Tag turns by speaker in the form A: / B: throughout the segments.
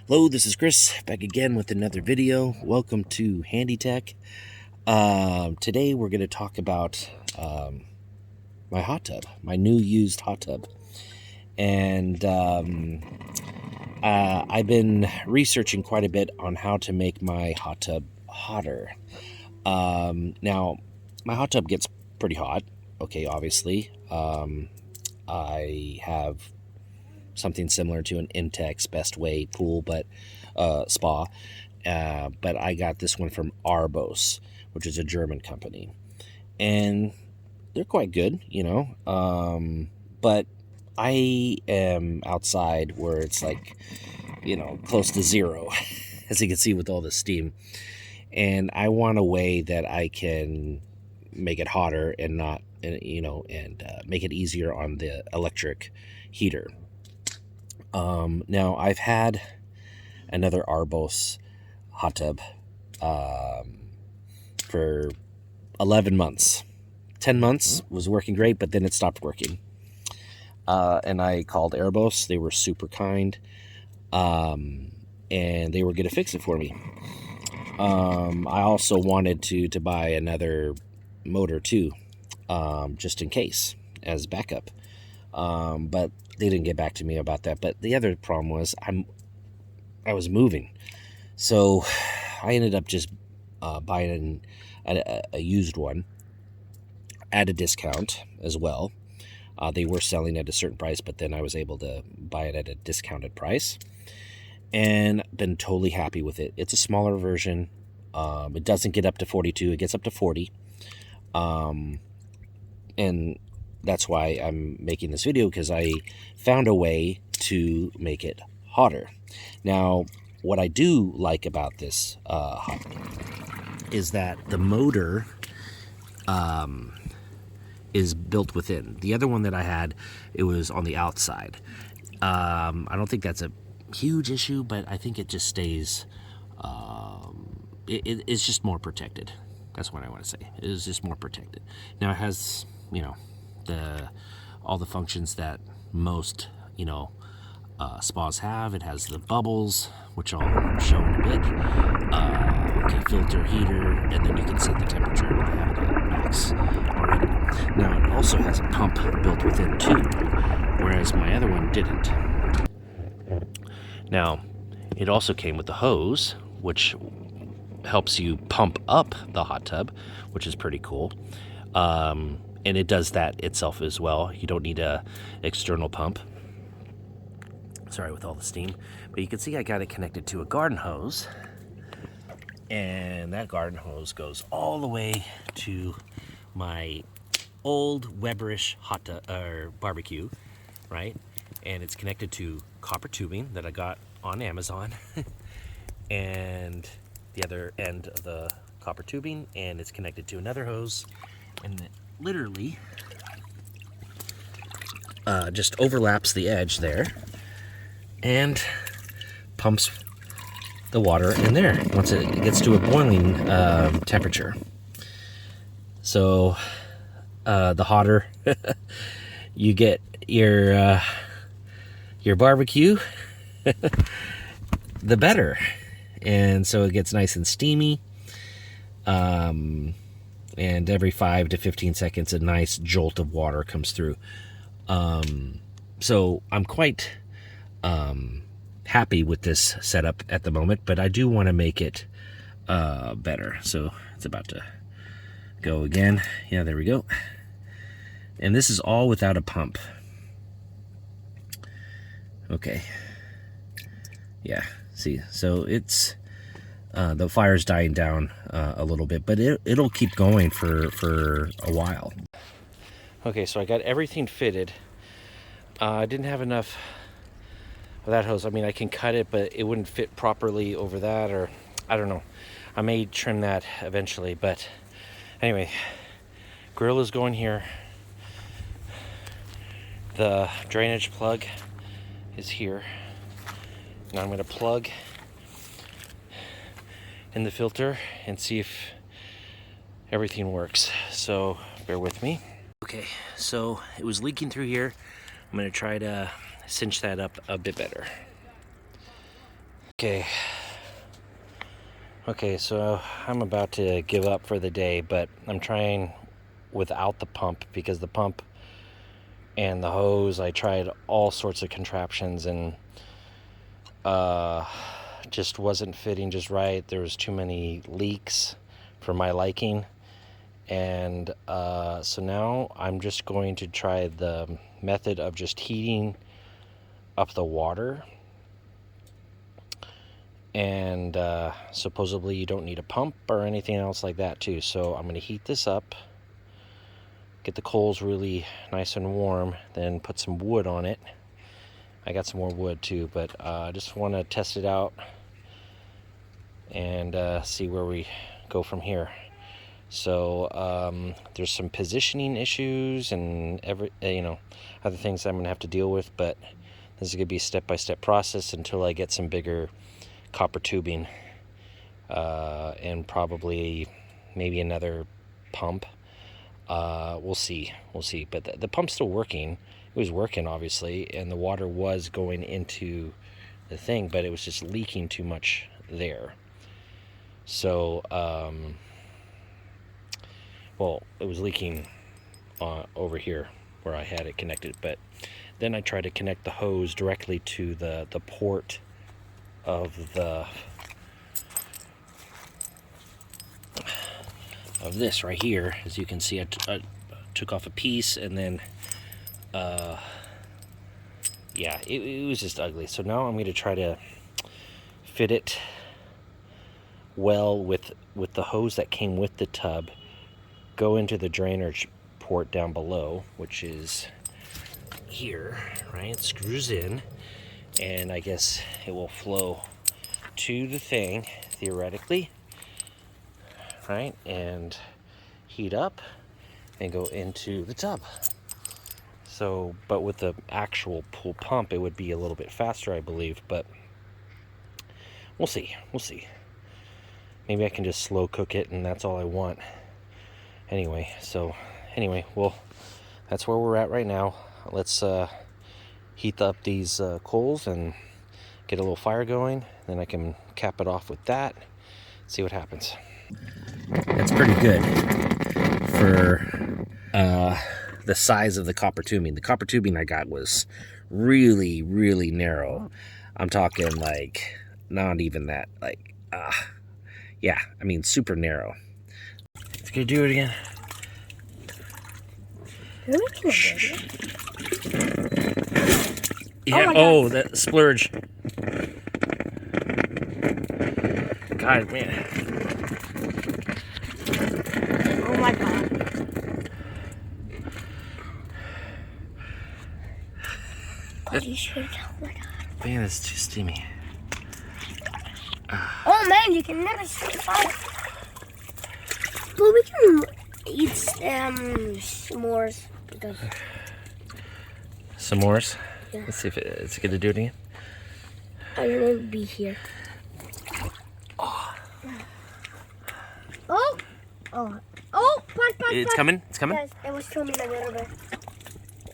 A: Hello, this is Chris, back again with another video. Welcome to Handy Tech. Today we're going to talk about my hot tub, my new used hot tub. And I've been researching quite a bit on how to make my hot tub hotter. Now, my hot tub gets pretty hot, okay, obviously. I have something similar to an Intex Best Way pool, but spa. But I got this one from Arbos, which is a German company, and they're quite good, but I am outside where it's like, close to zero, as you can see with all the steam, and I want a way that I can make it hotter and not, make it easier on the electric heater. Now I've had another Arbos hot tub for 11 months. 10 months was working great, but then it stopped working. And I called Arbos. They were super kind, and they were going to fix it for me. I also wanted to buy another motor too, just in case, as backup. But they didn't get back to me about that. But the other problem was I was moving, so I ended up just buying a used one at a discount as well. They were selling at a certain price, but then I was able to buy it at a discounted price, and been totally happy with it. It's a smaller version. It doesn't get up to 42; it gets up to 40. And that's why I'm making this video, because I found a way to make it hotter. Now, what I do like about this hot is that the motor is built within. The other one that I had, it was on the outside. I don't think that's a huge issue, but I think it just stays, it's just more protected. That's what I want to say. It is just more protected. Now it has, all the functions that most, spas have. It has the bubbles, which I'll show in a bit. Filter, heater, and then you can set the temperature. I have it at max already. Now it also has a pump built within too, whereas my other one didn't. Now, it also came with the hose, which helps you pump up the hot tub, which is pretty cool. And it does that itself as well. You don't need a external pump. Sorry, with all the steam. But you can see I got it connected to a garden hose. And that garden hose goes all the way to my old Weberish hot tub, or barbecue, right? And it's connected to copper tubing that I got on Amazon. And the other end of the copper tubing, and it's connected to another hose, and it literally just overlaps the edge there and pumps the water in there once it gets to a boiling temperature. So the hotter you get your barbecue, the better. And so it gets nice and steamy. And every 5 to 15 seconds, a nice jolt of water comes through. So I'm quite happy with this setup at the moment, but I do want to make it better. So it's about to go again. Yeah, there we go. And this is all without a pump. Okay. Yeah, see, so it's the fire's dying down a little bit, but it'll keep going for a while. Okay, so I got everything fitted. I didn't have enough of that hose. I mean, I can cut it, but it wouldn't fit properly over that, or I don't know. I may trim that eventually, but anyway, grill is going here. The drainage plug is here. Now I'm going to plug in the filter and see if everything works. So bear with me. Okay, so it was leaking through here. I'm going to try to cinch that up a bit better. Okay, so I'm about to give up for the day, but I'm trying without the pump, because the pump and the hose, I tried all sorts of contraptions, and just wasn't fitting just right. There was too many leaks for my liking. And so now I'm just going to try the method of just heating up the water. And supposedly you don't need a pump or anything else like that too. So I'm going to heat this up, get the coals really nice and warm, then put some wood on it. I got some more wood too, but I just want to test it out and see where we go from here. So there's some positioning issues and other things I'm gonna have to deal with, but this is gonna be a step-by-step process until I get some bigger copper tubing and probably maybe another pump. We'll see. But the pump's still working. It was working, obviously, and the water was going into the thing, but it was just leaking too much there. So well, it was leaking over here where I had it connected, but then I tried to connect the hose directly to the port of this right here. As you can see, I took off a piece, and then yeah, it was just ugly. So now I'm going to try to fit it well with the hose that came with the tub, go into the drainage port down below, which is here, right? It screws in, and I guess it will flow to the thing, theoretically, right? And heat up and go into the tub. So, but with the actual pool pump, it would be a little bit faster, I believe, but we'll see. Maybe I can just slow cook it, and that's all I want. Anyway, well, that's where we're at right now. Let's heat up these coals and get a little fire going. Then I can cap it off with that. See what happens. That's pretty good for the size of the copper tubing. The copper tubing I got was really, really narrow. I'm talking like not even that. Like, yeah, I mean super narrow. It's gonna do it again. Yeah. Oh, that splurge. God, man.
B: Oh my God. Oh, you should. Oh my God.
A: Man, it's too steamy.
B: Oh man, you can never see fire. Well, we can eat s'mores because.
A: S'mores?
B: Yeah.
A: Let's see if it's going to do it again.
B: I don't want to be here. Oh. Pot.
A: It's coming? It's coming?
B: Yes, it was filming a little bit.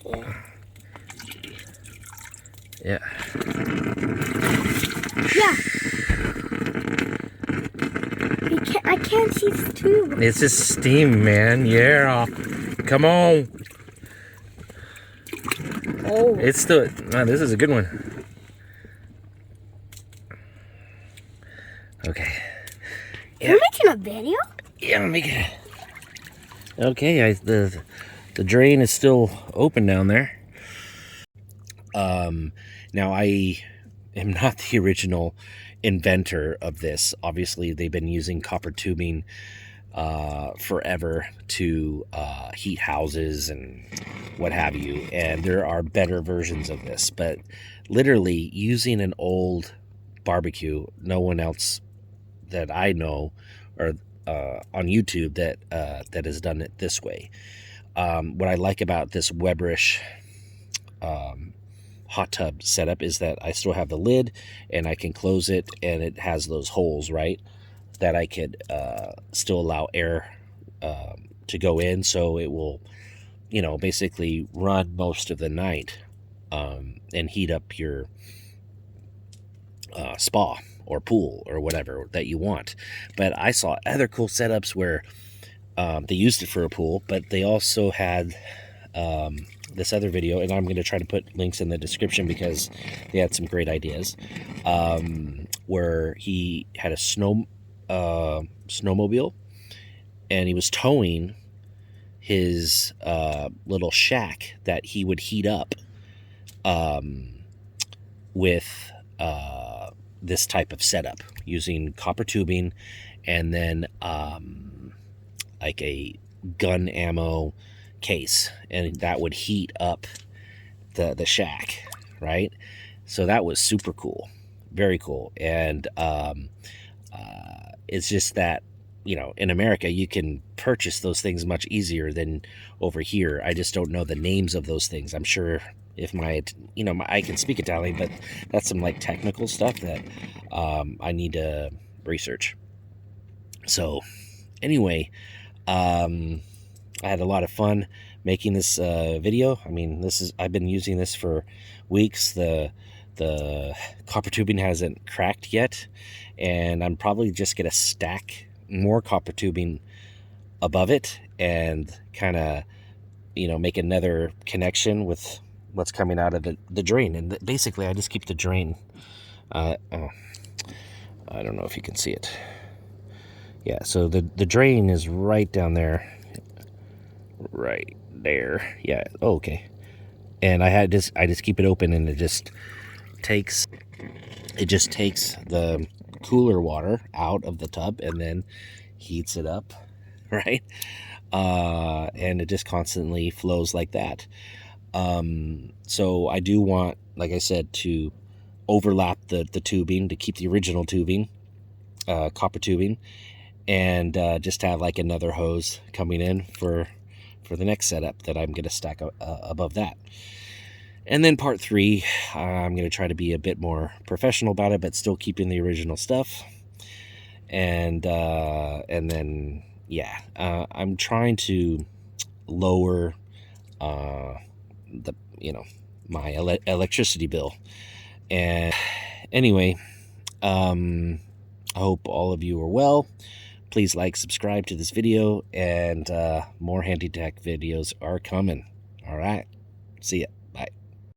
B: Yeah.
A: Yeah.
B: Yeah. I can't see the tube.
A: It's just steam, man. Yeah. Come on.
B: Oh.
A: It's still... No, this is a good one. Okay. Yeah.
B: You're making a video?
A: Yeah, I'm making it. Okay, the drain is still open down there. Now I am not the original inventor of this. Obviously, they've been using copper tubing forever to heat houses and what have you, and there are better versions of this. But literally using an old barbecue, no one else that I know or on YouTube that has done it this way. What I like about this Weberish hot tub setup is that I still have the lid and I can close it, and it has those holes, right, that I could still allow air to go in, so it will, basically run most of the night and heat up your spa or pool or whatever that you want. But I saw other cool setups where they used it for a pool, but they also had this other video, and I'm going to try to put links in the description because they had some great ideas, where he had a snowmobile, and he was towing his little shack that he would heat up with this type of setup using copper tubing, and then like a gun ammo case, and that would heat up the shack, right? So that was super cool, very cool. And it's just that, you know, in America you can purchase those things much easier than over here. I just don't know the names of those things. I'm sure if I can speak Italian, but that's some like technical stuff that I need to research. So anyway, I had a lot of fun making this video. I mean, I've been using this for weeks. The copper tubing hasn't cracked yet, and I'm probably just gonna stack more copper tubing above it and kind of, make another connection with what's coming out of the drain. And basically I just keep the drain, I don't know if you can see it. Yeah, so the drain is right down there. Right there. Yeah. Oh, okay. And I just keep it open, and it just takes the cooler water out of the tub and then heats it up, right? And it just constantly flows like that. So I do want, like I said, to overlap the tubing to keep the original tubing, copper tubing, and just have like another hose coming in for the next setup that I'm going to stack above that. And then part 3, I'm going to try to be a bit more professional about it, but still keeping the original stuff. And then, yeah, I'm trying to lower my electricity bill. And anyway, I hope all of you are well. Please like, subscribe to this video, and more handy tech videos are coming. All right. See ya. Bye.